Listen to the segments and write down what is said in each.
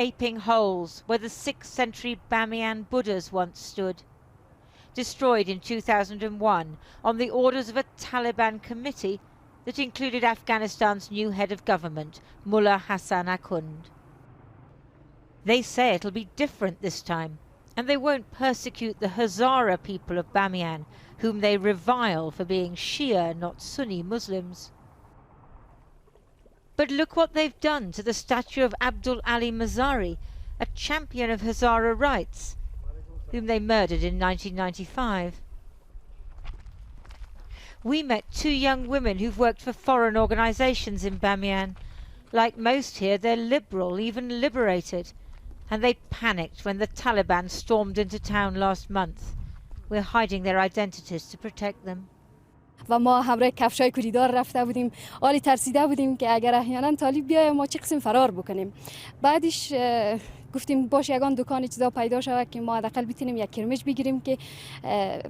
Gaping holes where the 6th century Bamiyan Buddhas once stood. Destroyed in 2001 on the orders of a Taliban committee that included Afghanistan's new head of government, Mullah Hassan Akhund. They say it'll be different this time, and they won't persecute the Hazara people of Bamiyan, whom they revile for being Shia, not Sunni Muslims. But look what they've done to the statue of Abdul Ali Mazari, a champion of Hazara rights, whom they murdered in 1995. We met 2 young women who've worked for foreign organisations in Bamiyan. Like most here, they're liberal, even liberated, and they panicked when the Taliban stormed into town last month. We're hiding their identities to protect them. و ما همراه کفشای کوریدار رفته بودیم، عالی ترسیده بودیم که اگر احیانا طالب بیاید ما چه قسم فرار بکنیم. بعدش گفتیم باشه یگان دکان چیزا پیدا شود که ما حداقل بتونیم یک کرمش بگیریم که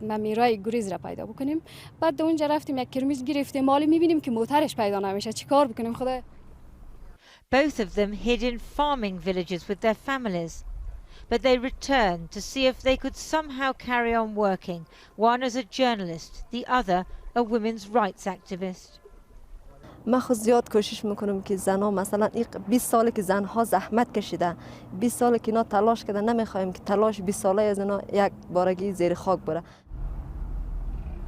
میرای گریز را پیدا بکنیم. بعد اونجا رفتیم یک کرمش گرفتیم، مالی میبینیم که موترش پیدا نمیشه، چیکار بکنیم خدا. Both of them hid in farming villages with their families, but they returned to see if they could somehow carry on working, one as a journalist, the other a women's rights activist. ما خود زیاد کوشش میکنم که زنها مثلا 20 ساله که زنها زحمت کشیده، 20 ساله که اینا تلاش کرده، نمیخوایم که تلاش 20 ساله از اینا یک بارگی زیر خاک بره.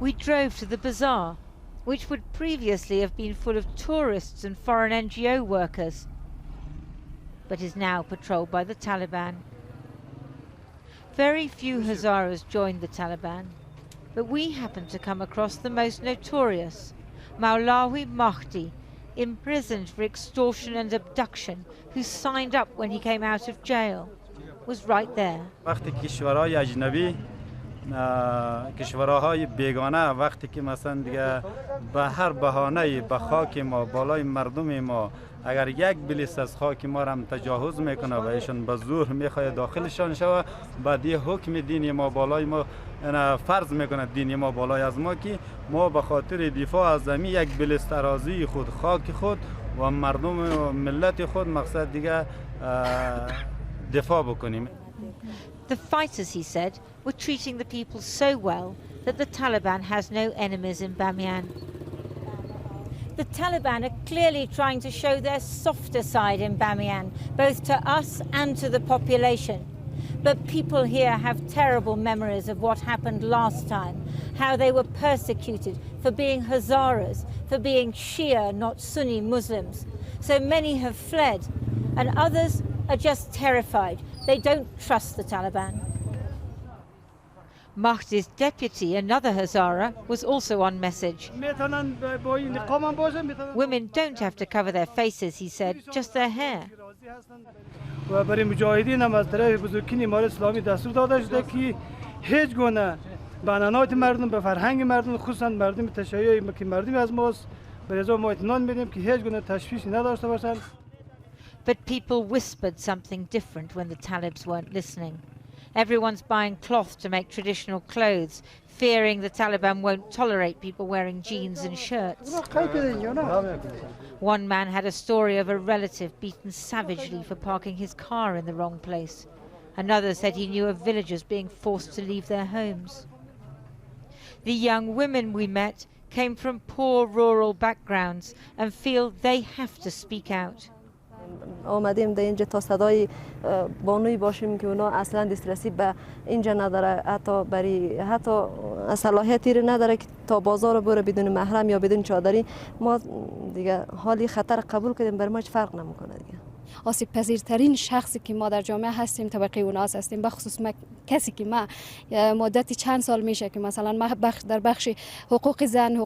We drove to the bazaar, which would previously have been full of tourists and foreign NGO workers, but is now patrolled by the Taliban. Very few Hazaras joined the Taliban, but we happened to come across the most notorious, Maulawi Mahdi, imprisoned for extortion and abduction, who signed up when he came out of jail, was right there. وقتی کشورهای اجنبی، کشورهای بیگانه، وقتی که مثلا دیگه به هر بهانه‌ای به خاک ما، بالای مردم ما، اگر یک بلیس از خاک ما را تجاوز میکنه و ایشون به زور میخواد داخلشان شود، بعد یه حکم دینی ما بالای ما فرض میکنه، دینی ما بالای از ما که ما به خاطر دفاع از زمین یک بلیس اراضی خود، خاک خود و مردم و ملت خود، مقصد دیگه دفاع بکنیم. The fighters, he said, were treating the people so well that the Taliban has no enemies in Bamiyan. The Taliban are clearly trying to show their softer side in Bamiyan, both to us and to the population. But people here have terrible memories of what happened last time, how they were persecuted for being Hazaras, for being Shia, not Sunni Muslims. So many have fled, and others are just terrified. They don't trust the Taliban. Mahdi's deputy, another Hazara, was also on message. Women don't have to cover their faces, he said, just their hair. و برای مجاهدین هم از طرف بزرگین امارت اسلامی دستور داده شده که هیچ گونه به عنعنات مردم، به فرهنگ مردم، خصوصا مردم تشیعی که مردم از ماست، به رضا ما اطمینان میدیم که هیچ گونه تشویشی نداشته باشند. But people whispered something different when the Talibs weren't listening. Everyone's buying cloth to make traditional clothes, fearing the Taliban won't tolerate people wearing jeans and shirts. One man had a story of a relative beaten savagely for parking his car in the wrong place. Another said he knew of villagers being forced to leave their homes. The young women we met came from poor rural backgrounds and feel they have to speak out. آمدیم در اینجا تا صدای بانوی باشیم که اونا اصلا دسترسی به اینجا نداره، حتی صلاحیتی رو نداره که تا بازار بره بدون محرم یا بدون چادری. ما دیگه حالی خطر قبول کردیم، بر ما هیچ فرق نمیکنه دیگه. آسیب پذیرترین شخصی که ما در جامعه هستیم طبقه اوناس هستیم، بخصوص کسی که ما مدتی چند سال میشه که مثلا ما در بخش حقوق زن،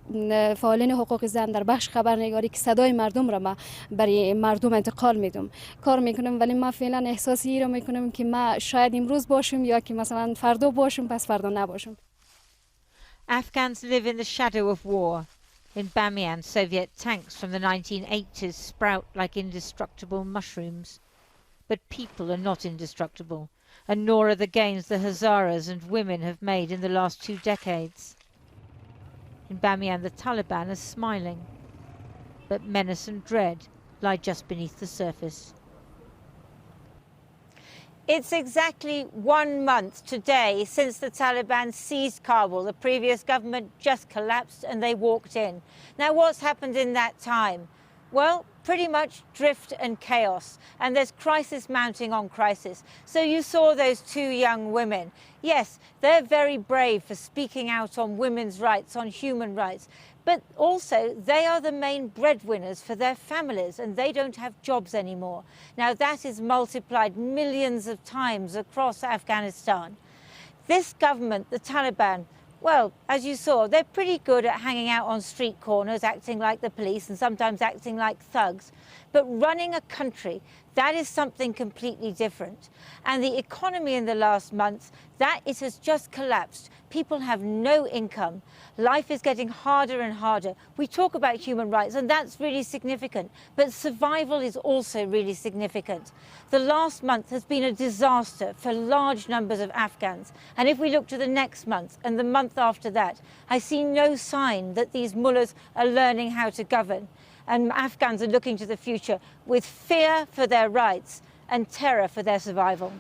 فعالین حقوق زن، در بخش خبرنگاری که صدای مردم را ما برای مردم انتقال میدم کار میکنم، ولی ما فعلا احساسی رو میکنم که ما شاید امروز باشیم یا که مثلا فردا باشیم پس فردا نباشیم. Afghans live in the shadow of war. In Bamiyan, Soviet tanks from the 1980s sprout like indestructible mushrooms. But people are not indestructible, and nor are the gains the Hazaras and women have made in the last 2 decades. In Bamiyan, the Taliban are smiling, but menace and dread lie just beneath the surface. It's exactly 1 month today since the Taliban seized Kabul. The previous government just collapsed and they walked in. Now, what's happened in that time? Well, pretty much drift and chaos, and there's crisis mounting on crisis. So you saw those 2 young women. Yes, they're very brave for speaking out on women's rights, on human rights, but also they are the main breadwinners for their families and they don't have jobs anymore. Now that is multiplied millions of times across Afghanistan. This government, the Taliban, well, as you saw, they're pretty good at hanging out on street corners, acting like the police and sometimes acting like thugs. But running a country, that is something completely different. And the economy in the last months, it has just collapsed. People have no income. Life is getting harder and harder. We talk about human rights, and that's really significant. But survival is also really significant. The last month has been a disaster for large numbers of Afghans. And if we look to the next month and the month after that, I see no sign that these mullahs are learning how to govern. And Afghans are looking to the future with fear for their rights and terror for their survival.